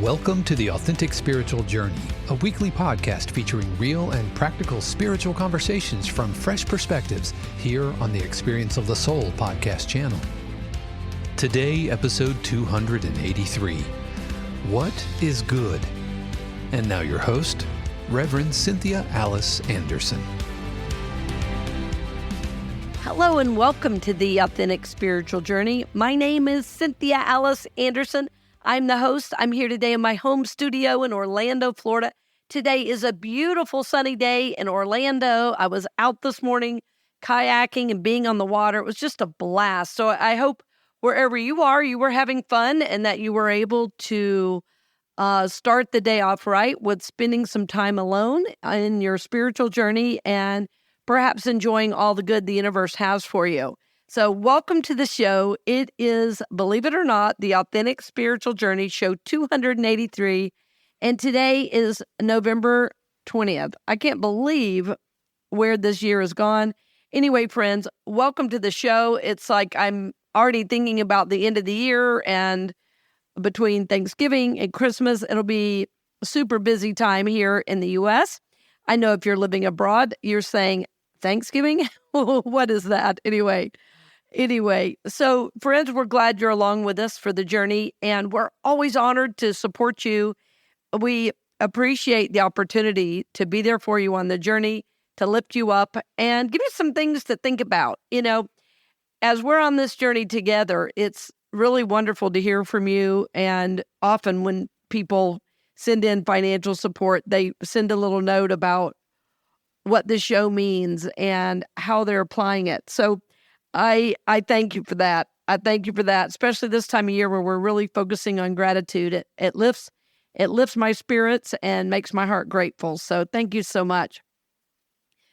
Welcome to the Authentic Spiritual Journey, a weekly podcast featuring real and practical spiritual conversations from fresh perspectives here on the Experience of the Soul podcast channel. Today, episode 283, What is Good? And now your host, Reverend Cynthia Alice Anderson. Hello and welcome to the Authentic Spiritual Journey. My name is Cynthia Alice Anderson. I'm the host. I'm here today in my home studio in Orlando, Florida. Today is a beautiful sunny day in Orlando. I was out this morning kayaking and being on the water. It was just a blast. So I hope wherever you are, you were having fun and that you were able to start the day off right with spending some time alone in your spiritual journey and perhaps enjoying all the good the universe has for you. So welcome to the show. It is, believe it or not, the Authentic Spiritual Journey, show 283, and today is November 20th. I can't believe where this year has gone. Anyway, friends, welcome to the show. It's like I'm already thinking about the end of the year, and between Thanksgiving and Christmas, it'll be a super busy time here in the U.S. I know if you're living abroad, you're saying, Thanksgiving? What is that? Anyway, so friends, we're glad you're along with us for the journey, and we're always honored to support you. We appreciate the opportunity to be there for you on the journey, to lift you up, and give you some things to think about. You know, as we're on this journey together, it's really wonderful to hear from you, and often when people send in financial support, they send a little note about what the show means and how they're applying it. So I thank you for that. I thank you for that, especially this time of year where we're really focusing on gratitude. It lifts my spirits and makes my heart grateful. So thank you so much.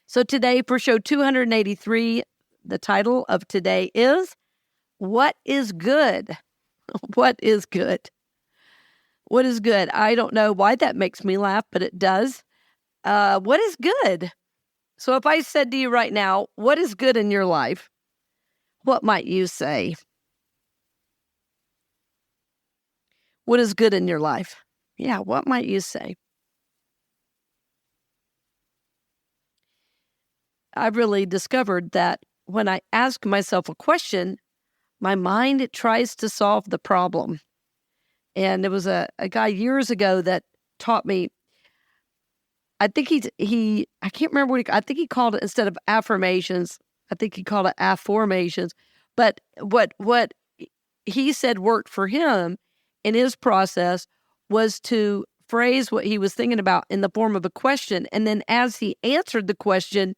So today for show 283, the title of today is, What is Good? What is good? What is good? I don't know why that makes me laugh, but it does. What is good? So if I said to you right now, what is good in your life? What might you say? What is good in your life? Yeah, what might you say? I've really discovered that when I ask myself a question, my mind tries to solve the problem. And there was a guy years ago that taught me, I think I can't remember I think he called it, instead of affirmations, I think he called it afformations. But what he said worked for him in his process was to phrase what he was thinking about in the form of a question. And then as he answered the question,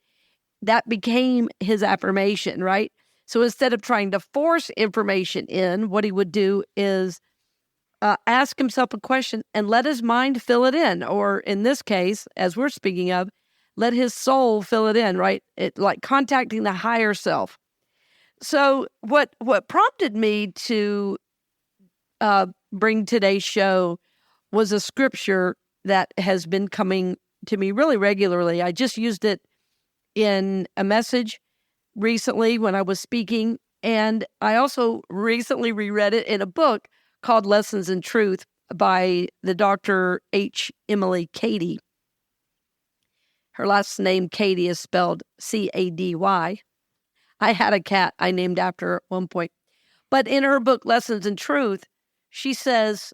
that became his affirmation, right? So instead of trying to force information in, what he would do is ask himself a question and let his mind fill it in. Or in this case, as we're speaking of, let his soul fill it in, right? It, like contacting the higher self. So what prompted me to bring today's show was a scripture that has been coming to me really regularly. I just used it in a message recently when I was speaking, and I also recently reread it in a book called Lessons in Truth by the Dr. H. Emily Cady. Her last name, Cady, is spelled Cady. I had a cat I named after her at one point. But in her book, Lessons in Truth, she says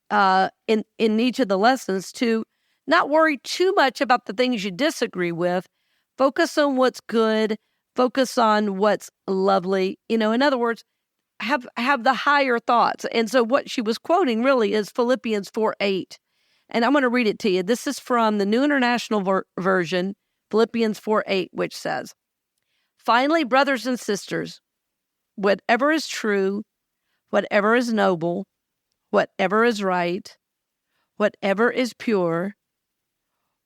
in each of the lessons to not worry too much about the things you disagree with. Focus on what's good. Focus on what's lovely. You know, in other words, have the higher thoughts. And so what she was quoting really is Philippians 4:8. And I'm going to read it to you. This is from the New International Version, Philippians 4:8, which says, Finally, brothers and sisters, whatever is true, whatever is noble, whatever is right, whatever is pure,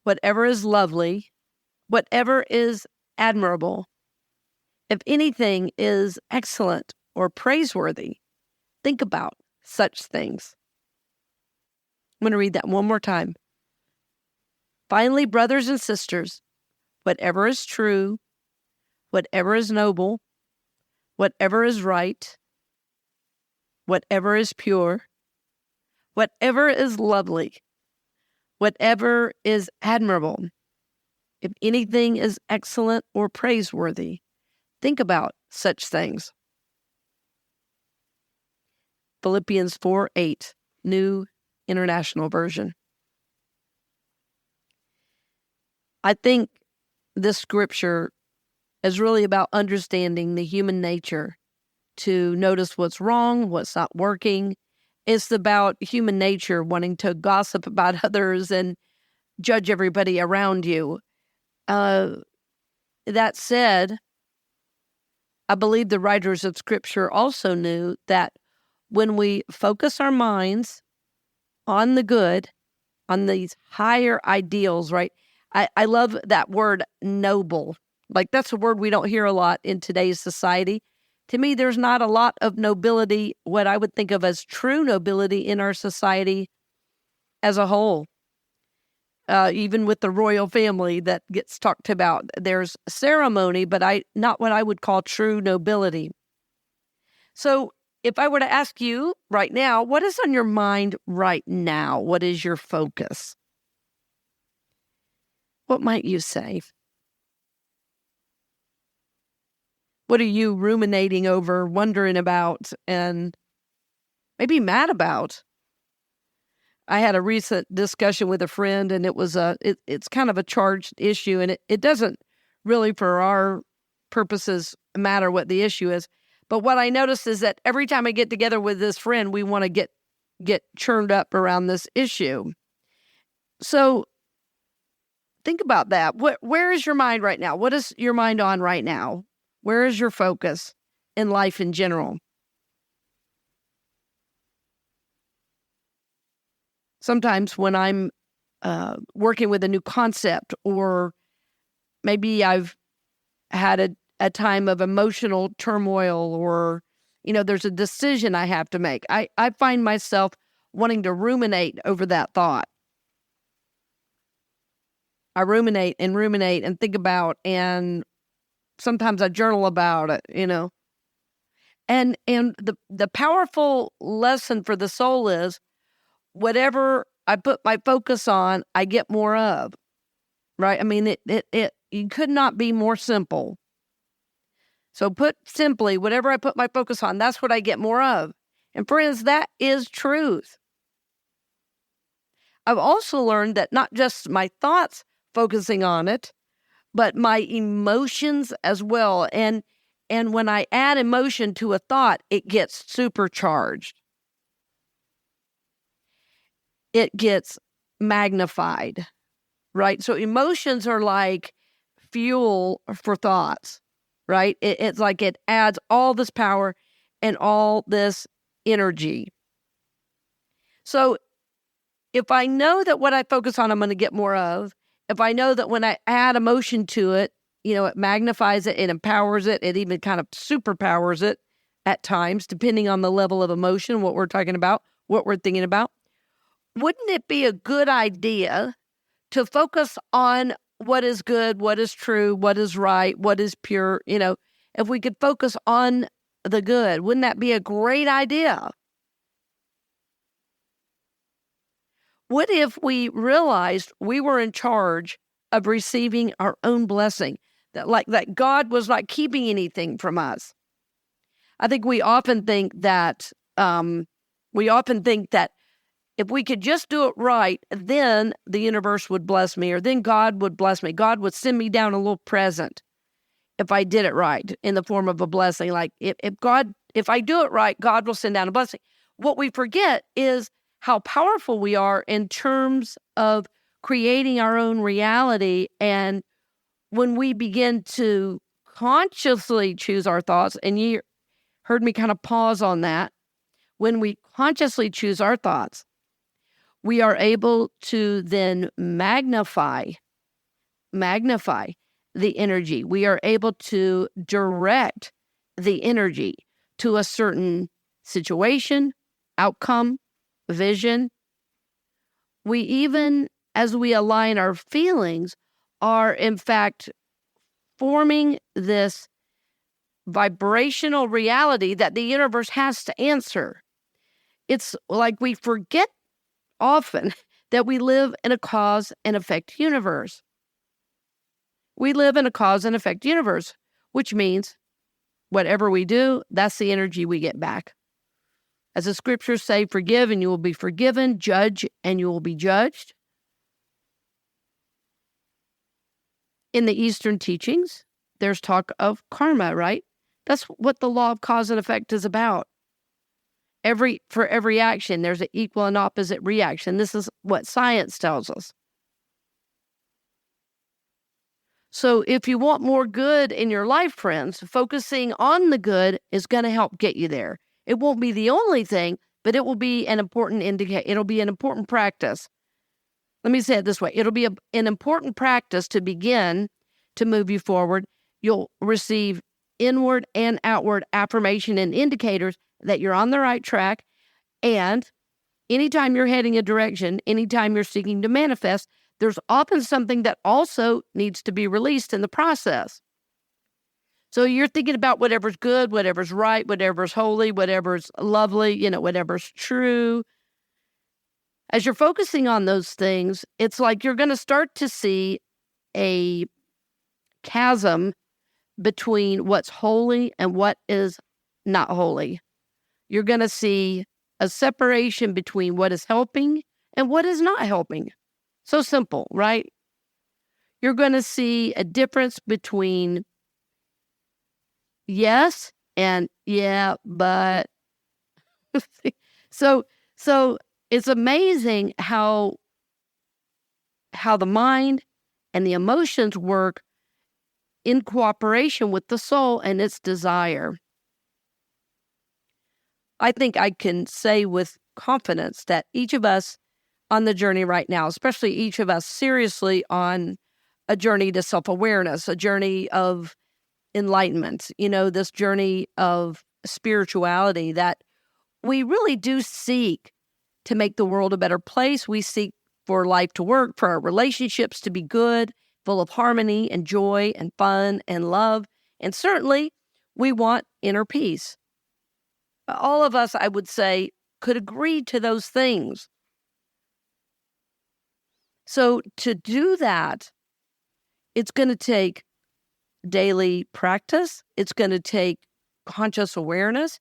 whatever is lovely, whatever is admirable, if anything is excellent or praiseworthy, think about such things. I'm going to read that one more time. Finally, brothers and sisters, whatever is true, whatever is noble, whatever is right, whatever is pure, whatever is lovely, whatever is admirable, if anything is excellent or praiseworthy, think about such things. Philippians 4:8, New International Version. I think this scripture is really about understanding the human nature to notice what's wrong, what's not working. It's about human nature wanting to gossip about others and judge everybody around you. That said, I believe the writers of Scripture also knew that when we focus our minds on the good, on these higher ideals, right? I love that word noble. Like, that's a word we don't hear a lot in today's society. To me, there's not a lot of nobility, what I would think of as true nobility in our society as a whole. Even with the royal family that gets talked about, there's ceremony, but not what I would call true nobility. So if I were to ask you right now, what is on your mind right now? What is your focus? What might you say? What are you ruminating over, wondering about, and maybe mad about? I had a recent discussion with a friend, and it's kind of a charged issue, and it doesn't really, for our purposes, matter what the issue is. But what I noticed is that every time I get together with this friend, we want to get churned up around this issue. So think about that. Where is your mind right now? What is your mind on right now? Where is your focus in life in general? Sometimes when I'm working with a new concept, or maybe I've had a time of emotional turmoil, or, there's a decision I have to make, I find myself wanting to ruminate over that thought. I ruminate and think about, and sometimes I journal about it, And the powerful lesson for the soul is, whatever I put my focus on, I get more of, right? I mean, it could not be more simple. So put simply, whatever I put my focus on, that's what I get more of. And friends, that is truth. I've also learned that not just my thoughts focusing on it, but my emotions as well. And when I add emotion to a thought, it gets supercharged. It gets magnified, right? So emotions are like fuel for thoughts, right? It's like it adds all this power and all this energy. So if I know that what I focus on, I'm going to get more of, if I know that when I add emotion to it, it magnifies it, it empowers it, it even kind of superpowers it at times, depending on the level of emotion, what we're talking about, what we're thinking about. Wouldn't it be a good idea to focus on what is good, what is true, what is right, what is pure? If we could focus on the good, wouldn't that be a great idea? What if we realized we were in charge of receiving our own blessing, that God was not keeping anything from us? I think we often think that if we could just do it right, then the universe would bless me, or then God would bless me. God would send me down a little present if I did it right, in the form of a blessing. Like if I do it right, God will send down a blessing. What we forget is how powerful we are in terms of creating our own reality. And when we begin to consciously choose our thoughts, and you heard me kind of pause on that, when we consciously choose our thoughts, we are able to then magnify the energy. We are able to direct the energy to a certain situation, outcome, vision. We even, as we align our feelings, are in fact forming this vibrational reality that the universe has to answer. It's like we forget often that we live in a cause and effect universe. We live in a cause and effect universe, which means whatever we do, that's the energy we get back. As the scriptures say, forgive and you will be forgiven, judge and you will be judged. In the Eastern teachings, there's talk of karma, right? That's what the law of cause and effect is about. For every action, there's an equal and opposite reaction. This is what science tells us. So if you want more good in your life, friends, focusing on the good is going to help get you there. It won't be the only thing, but it will be an important indicator. It'll be an important practice. Let me say it this way. It'll be an important practice to begin to move you forward. You'll receive inward and outward affirmation and indicators that you're on the right track. And anytime you're heading a direction, anytime you're seeking to manifest, there's often something that also needs to be released in the process. So you're thinking about whatever's good, whatever's right, whatever's holy, whatever's lovely, whatever's true. As you're focusing on those things, it's like you're going to start to see a chasm between what's holy and what is not holy. You're going to see a separation between what is helping and what is not helping. So simple, right? You're going to see a difference between yes and yeah, but. So it's amazing how the mind and the emotions work in cooperation with the soul and its desire. I think I can say with confidence that each of us on the journey right now, especially each of us seriously on a journey to self-awareness, a journey of enlightenment, this journey of spirituality, that we really do seek to make the world a better place. We seek for life to work, for our relationships to be good, full of harmony and joy and fun and love. And certainly, we want inner peace. All of us, I would say, could agree to those things. So to do that, it's going to take daily practice. It's going to take conscious awareness.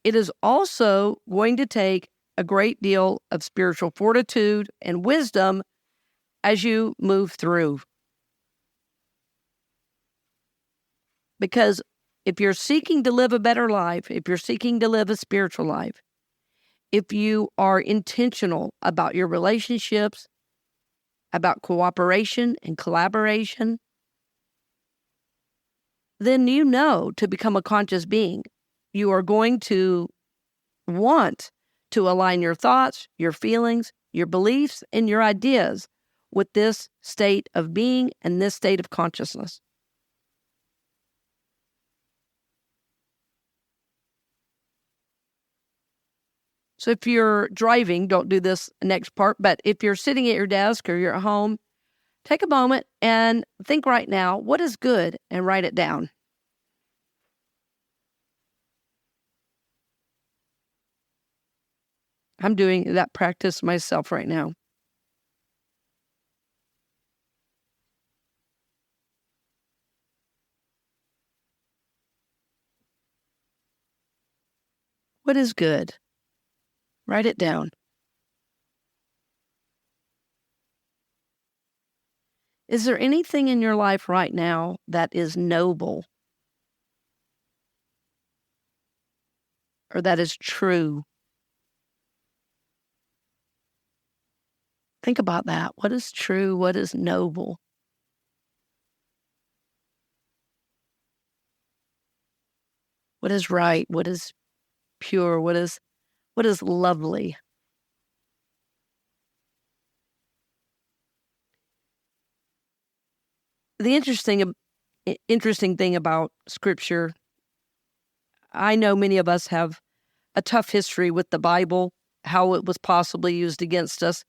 It is also going to take a great deal of spiritual fortitude and wisdom as you move through. Because if you're seeking to live a better life, if you're seeking to live a spiritual life, if you are intentional about your relationships, about cooperation and collaboration, then to become a conscious being, you are going to want to align your thoughts, your feelings, your beliefs, and your ideas with this state of being and this state of consciousness. So if you're driving, don't do this next part, but if you're sitting at your desk or you're at home, take a moment and think right now, what is good, and write it down. I'm doing that practice myself right now. What is good? Write it down. Is there anything in your life right now that is noble or that is true? Think about that. What is true? What is noble? What is right? What is pure? What is lovely? The interesting thing about Scripture, I know many of us have a tough history with the Bible, how it was possibly used against us.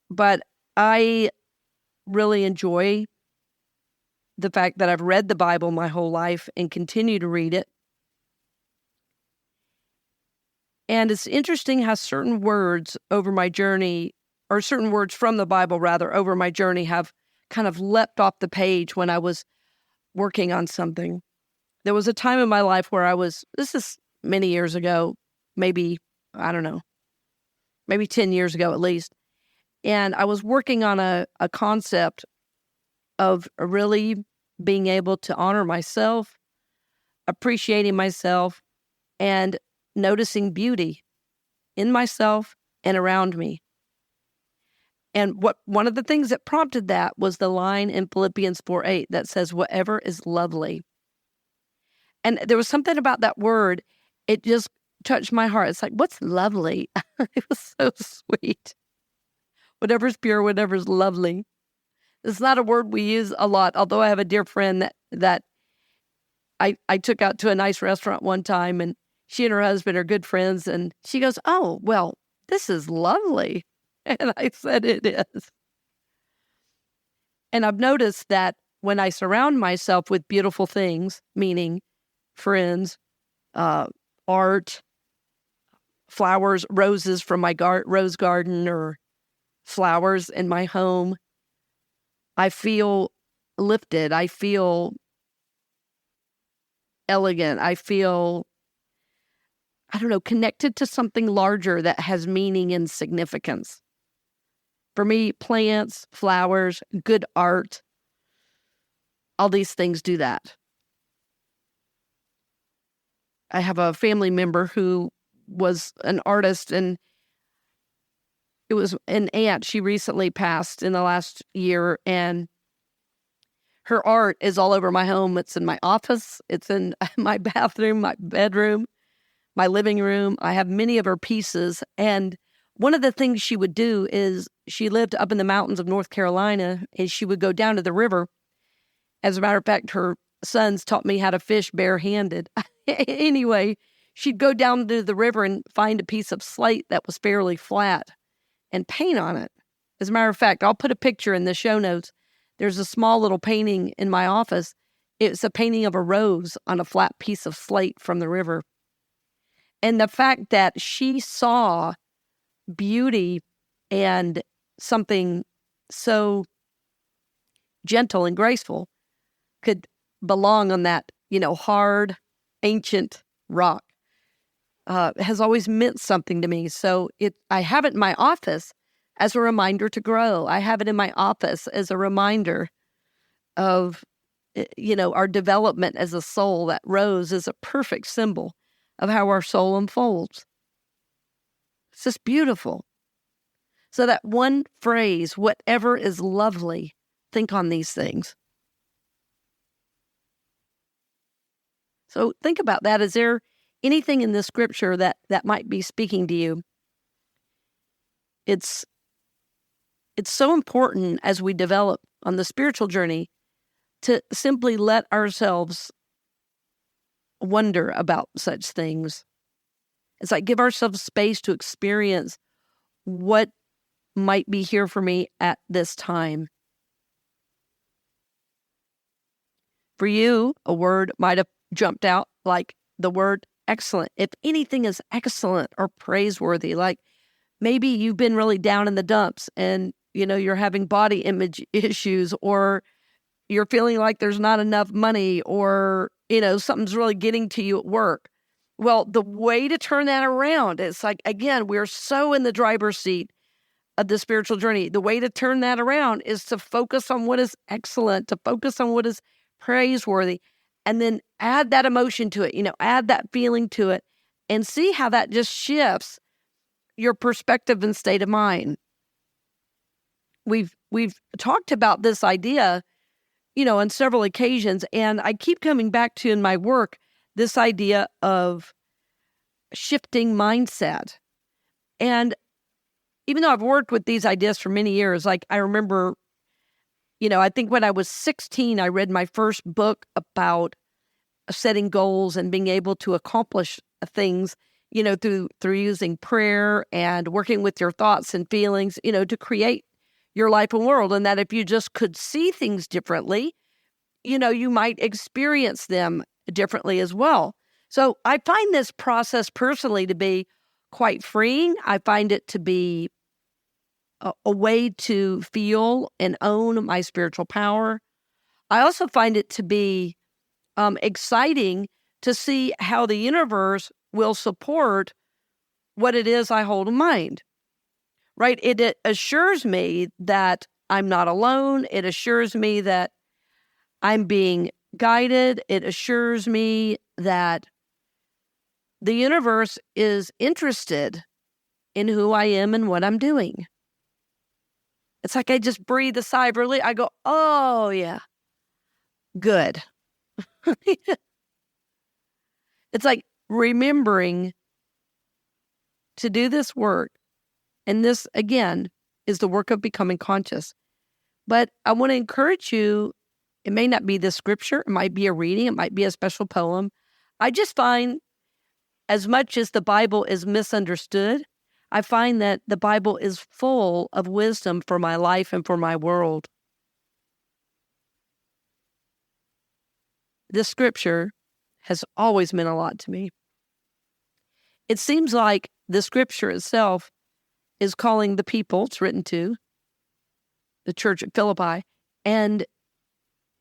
But I really enjoy the fact that I've read the Bible my whole life and continue to read it. And it's interesting how certain words over my journey, or certain words from the Bible, rather, over my journey have kind of leapt off the page when I was working on something. There was a time in my life where this is many years ago, maybe, I don't know, maybe 10 years ago at least. And I was working on a concept of really being able to honor myself, appreciating myself, and noticing beauty in myself and around me. And one of the things that prompted that was the line in Philippians 4:8 that says, whatever is lovely. And there was something about that word, it just touched my heart. It's like, what's lovely? It was so sweet. Whatever's pure, whatever's lovely. It's not a word we use a lot, although I have a dear friend that I took out to a nice restaurant one time, and she and her husband are good friends, and she goes, oh, well, this is lovely. And I said, it is. And I've noticed that when I surround myself with beautiful things, meaning friends, art, flowers, roses from my rose garden, or flowers in my home, I feel lifted. I feel elegant. I feel, I don't know, connected to something larger that has meaning and significance. For me, plants, flowers, good art, all these things do that. I have a family member who was an artist, and it was an aunt. She recently passed in the last year, and her art is all over my home. It's in my office. It's in my bathroom, my bedroom, my living room. I have many of her pieces. And one of the things she would do is she lived up in the mountains of North Carolina, and she would go down to the river. As a matter of fact, her sons taught me how to fish barehanded. Anyway, she'd go down to the river and find a piece of slate that was fairly flat and paint on it. As a matter of fact, I'll put a picture in the show notes. There's a small little painting in my office. It's a painting of a rose on a flat piece of slate from the river. And the fact that she saw beauty and something so gentle and graceful could belong on that, hard, ancient rock has always meant something to me. So I have it in my office as a reminder to grow. I have it in my office as a reminder of, our development as a soul. That rose is a perfect symbol of how our soul unfolds. It's just beautiful. So that one phrase, whatever is lovely, think on these things. So think about that. Is there anything in the scripture that might be speaking to you? It's so important as we develop on the spiritual journey to simply let ourselves wonder about such things. It's like give ourselves space to experience what might be here for me at this time. For you, a word might have jumped out like the word excellent. If anything is excellent or praiseworthy, like maybe you've been really down in the dumps and, you're having body image issues, or you're feeling like there's not enough money, or, something's really getting to you at work. Well, the way to turn that around, it's like, again, we're so in the driver's seat of the spiritual journey. The way to turn that around is to focus on what is excellent, to focus on what is praiseworthy, and then add that emotion to it, add that feeling to it, and see how that just shifts your perspective and state of mind. We've talked about this idea, on several occasions, and I keep coming back to in my work this idea of shifting mindset. And even though I've worked with these ideas for many years, like I remember, I think when I was 16, I read my first book about setting goals and being able to accomplish things, through using prayer and working with your thoughts and feelings, to create your life and world. And that if you just could see things differently, you might experience them differently as well. So I find this process personally to be quite freeing. I find it to be a way to feel and own my spiritual power. I also find it to be exciting to see how the universe will support what it is I hold in mind, right? It assures me that I'm not alone. It assures me that I'm being guided. It assures me that the universe is interested in who I am and what I'm doing. It's like I just breathe a sigh of relief. I go, oh, yeah, good. It's like remembering to do this work. And this, again, is the work of becoming conscious. But I want to encourage you, it may not be the scripture, it might be a reading, it might be a special poem. I just find, as much as the Bible is misunderstood, I find that the Bible is full of wisdom for my life and for my world. This scripture has always meant a lot to me. It seems like the scripture itself is calling the people it's written to, the church at Philippi, and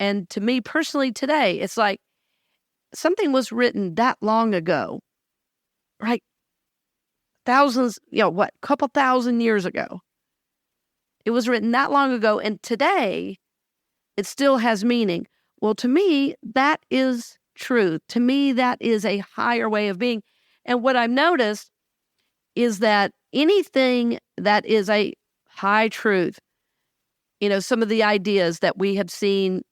to me personally today, it's like something was written that long ago, right? Thousands, couple thousand years ago. It was written that long ago, and today it still has meaning. Well, to me, that is truth. To me, that is a higher way of being. And what I've noticed is that anything that is a high truth, some of the ideas that we have seen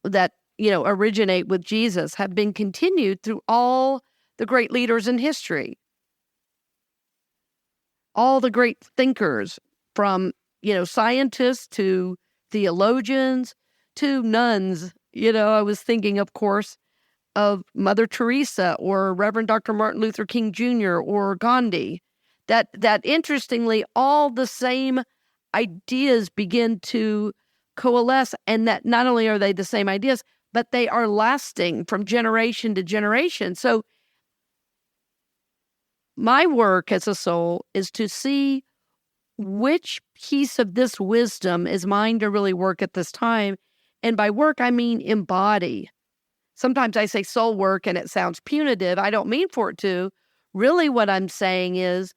that, originate with Jesus have been continued through all the great leaders in history. All the great thinkers, from, scientists to theologians to nuns. I was thinking, of course, of Mother Teresa or Reverend Dr. Martin Luther King Jr. or Gandhi. That interestingly, all the same ideas begin to coalesce, and that not only are they the same ideas, but they are lasting from generation to generation. So my work as a soul is to see which piece of this wisdom is mine to really work at this time. And by work, I mean embody. Sometimes I say soul work and it sounds punitive. I don't mean for it to. Really what I'm saying is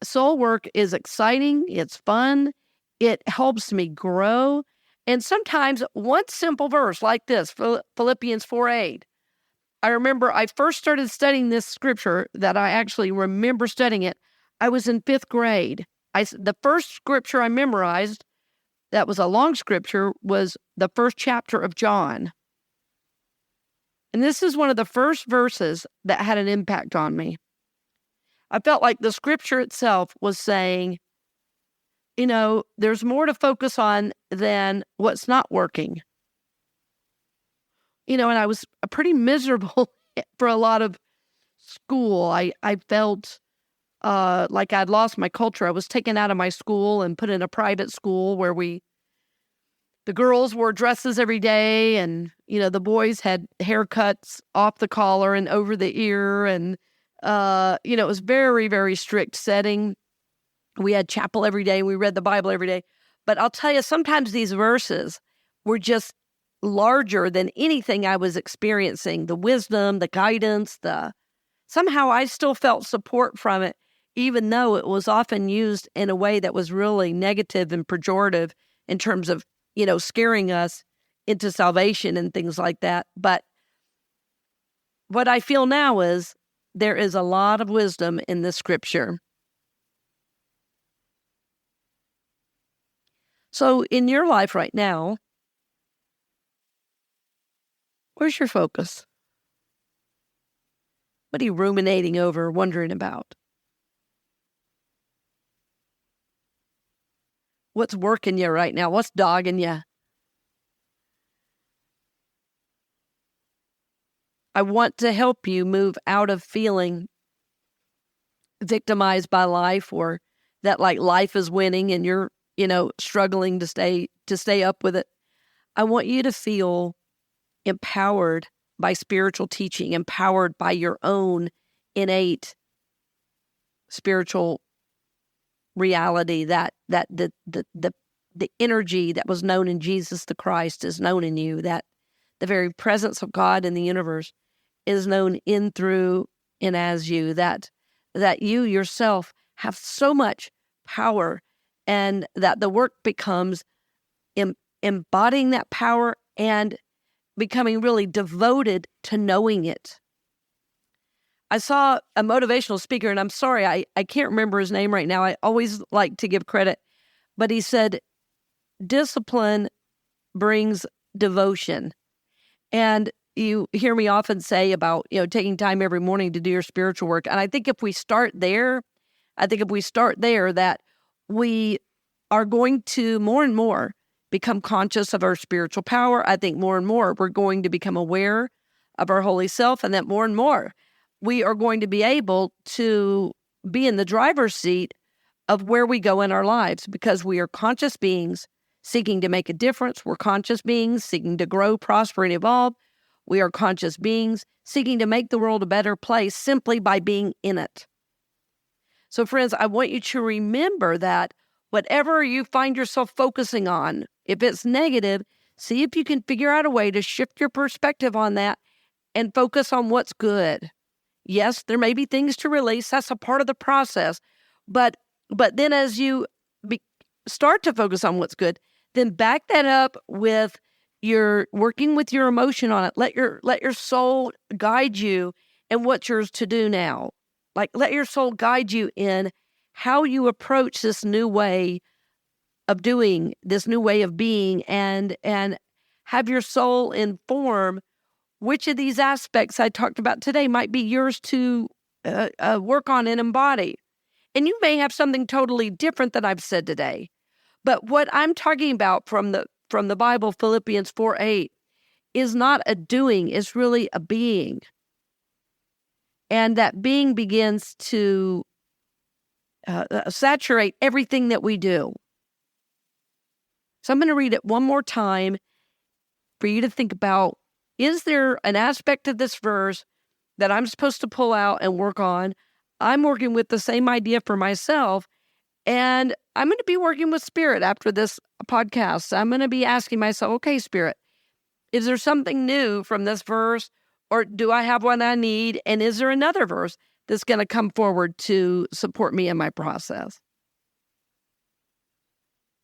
soul work is exciting. It's fun. It helps me grow. And sometimes one simple verse like this, Philippians 4:8. I remember I first started studying this scripture, that I actually remember studying it. I was in 5th grade. The first scripture I memorized, that was a long scripture, was the first chapter of John. And this is one of the first verses that had an impact on me. I felt like the scripture itself was saying, there's more to focus on than what's not working. And I was pretty miserable for a lot of school. I felt like I'd lost my culture. I was taken out of my school and put in a private school where the girls wore dresses every day, and, the boys had haircuts off the collar and over the ear. And, it was very, very strict setting. We had chapel every day. We read the Bible every day. But I'll tell you, sometimes these verses were just larger than anything I was experiencing. The wisdom, the guidance, somehow I still felt support from it, even though it was often used in a way that was really negative and pejorative in terms of, scaring us into salvation and things like that. But what I feel now is there is a lot of wisdom in this scripture. So in your life right now, where's your focus? What are you ruminating over, wondering about? What's working you right now? What's dogging you? I want to help you move out of feeling victimized by life, or that like life is winning and you're, struggling to stay up with it. I want you to feel empowered by spiritual teaching, empowered by your own innate spiritual reality, that the energy that was known in Jesus the Christ is known in you, that the very presence of God in the universe is known in, through, and as you, that you yourself have so much power, and that the work becomes embodying that power and becoming really devoted to knowing it. I saw a motivational speaker, and I'm sorry, I can't remember his name right now. I always like to give credit, but he said, discipline brings devotion. And you hear me often say about, taking time every morning to do your spiritual work. And I think if we start there, that we are going to more and more become conscious of our spiritual power. I think more and more we're going to become aware of our holy self, and that more and more we are going to be able to be in the driver's seat of where we go in our lives, because we are conscious beings seeking to make a difference. We're conscious beings seeking to grow, prosper, and evolve. We are conscious beings seeking to make the world a better place simply by being in it. So friends, I want you to remember that whatever you find yourself focusing on, if it's negative, see if you can figure out a way to shift your perspective on that and focus on what's good. Yes, there may be things to release. That's a part of the process. But then as you start to focus on what's good, then back that up with your working with your emotion on it. Let your soul guide you in what yours to do now. Like, let your soul guide you in how you approach this new way of doing, this new way of being, and have your soul inform which of these aspects I talked about today might be yours to work on and embody. And you may have something totally different that I've said today. But what I'm talking about from the Bible, Philippians 4:8, is not a doing, it's really a being. And that being begins to saturate everything that we do. So I'm going to read it one more time for you to think about, is there an aspect of this verse that I'm supposed to pull out and work on? I'm working with the same idea for myself, and I'm going to be working with Spirit after this podcast. I'm going to be asking myself, okay, Spirit, is there something new from this verse, or do I have what I need? And is there another verse that's going to come forward to support me in my process?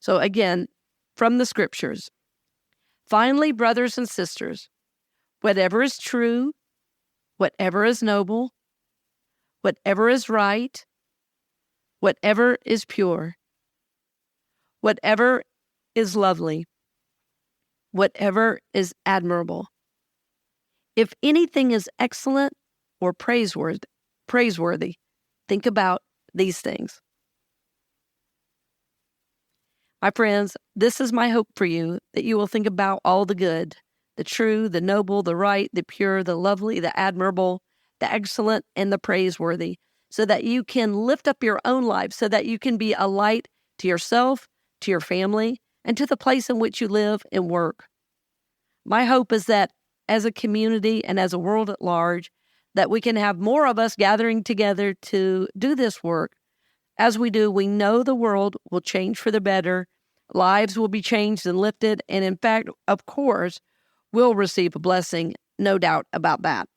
So again, from the scriptures, finally, brothers and sisters, whatever is true, whatever is noble, whatever is right, whatever is pure, whatever is lovely, whatever is admirable, if anything is excellent or praiseworthy, think about these things. My friends, this is my hope for you, that you will think about all the good, the true, the noble, the right, the pure, the lovely, the admirable, the excellent, and the praiseworthy, so that you can lift up your own life, so that you can be a light to yourself, to your family, and to the place in which you live and work. My hope is that as a community and as a world at large, that we can have more of us gathering together to do this work. As we do, we know the world will change for the better, lives will be changed and lifted, and in fact, of course, we'll receive a blessing, no doubt about that.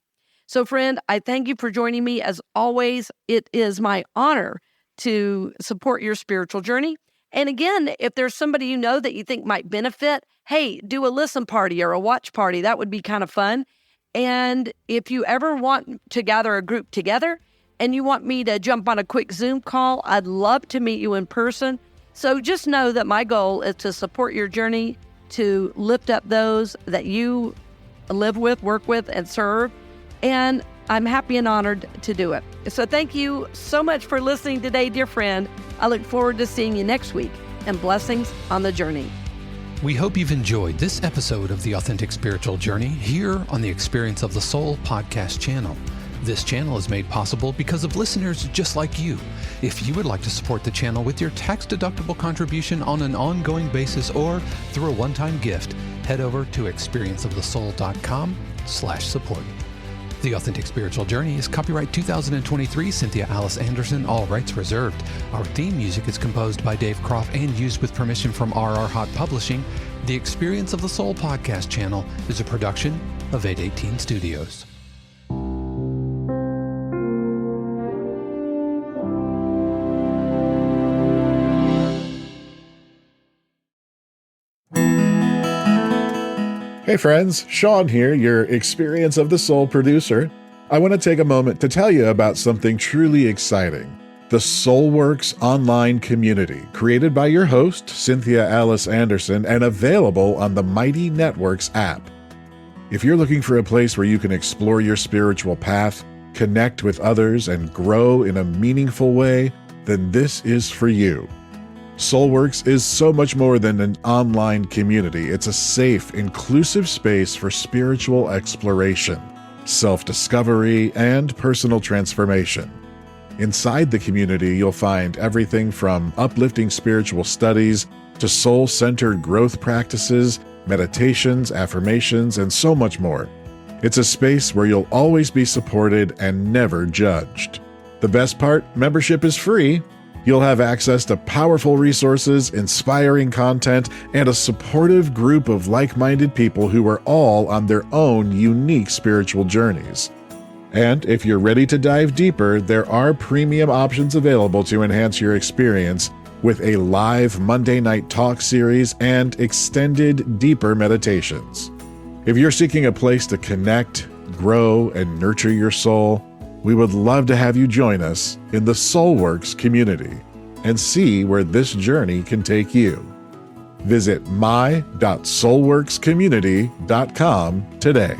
So friend, I thank you for joining me. As always, it is my honor to support your spiritual journey. And again, if there's somebody you know that you think might benefit, hey, do a listen party or a watch party. That would be kind of fun. And if you ever want to gather a group together and you want me to jump on a quick Zoom call, I'd love to meet you in person. So just know that my goal is to support your journey, to lift up those that you live with, work with, and serve. And I'm happy and honored to do it. So thank you so much for listening today, dear friend. I look forward to seeing you next week, and blessings on the journey. We hope you've enjoyed this episode of The Authentic Spiritual Journey here on the Experience of the Soul podcast channel. This channel is made possible because of listeners just like you. If you would like to support the channel with your tax-deductible contribution on an ongoing basis or through a one-time gift, head over to experienceofthesoul.com/support. The Authentic Spiritual Journey is copyright 2023 Cynthia Alice Anderson, all rights reserved. Our theme music is composed by Dave Croft and used with permission from RR Hot Publishing. The Experience of the Soul podcast channel is a production of 818 Studios. Hey friends, Sean here, your Experience of the Soul producer. I want to take a moment to tell you about something truly exciting. The Soulworks online community, created by your host, Cynthia Alice Anderson, and available on the Mighty Networks app. If you're looking for a place where you can explore your spiritual path, connect with others, and grow in a meaningful way, then this is for you. Soulworks is so much more than an online community. It's a safe, inclusive space for spiritual exploration, self-discovery, and personal transformation. Inside the community, you'll find everything from uplifting spiritual studies to soul-centered growth practices, meditations, affirmations, and so much more. It's a space where you'll always be supported and never judged. The best part, membership is free. You'll have access to powerful resources, inspiring content, and a supportive group of like-minded people who are all on their own unique spiritual journeys. And if you're ready to dive deeper, there are premium options available to enhance your experience with a live Monday night talk series and extended, deeper meditations. If you're seeking a place to connect, grow, and nurture your soul, we would love to have you join us in the Soulworks community and see where this journey can take you. Visit my.soulworkscommunity.com today.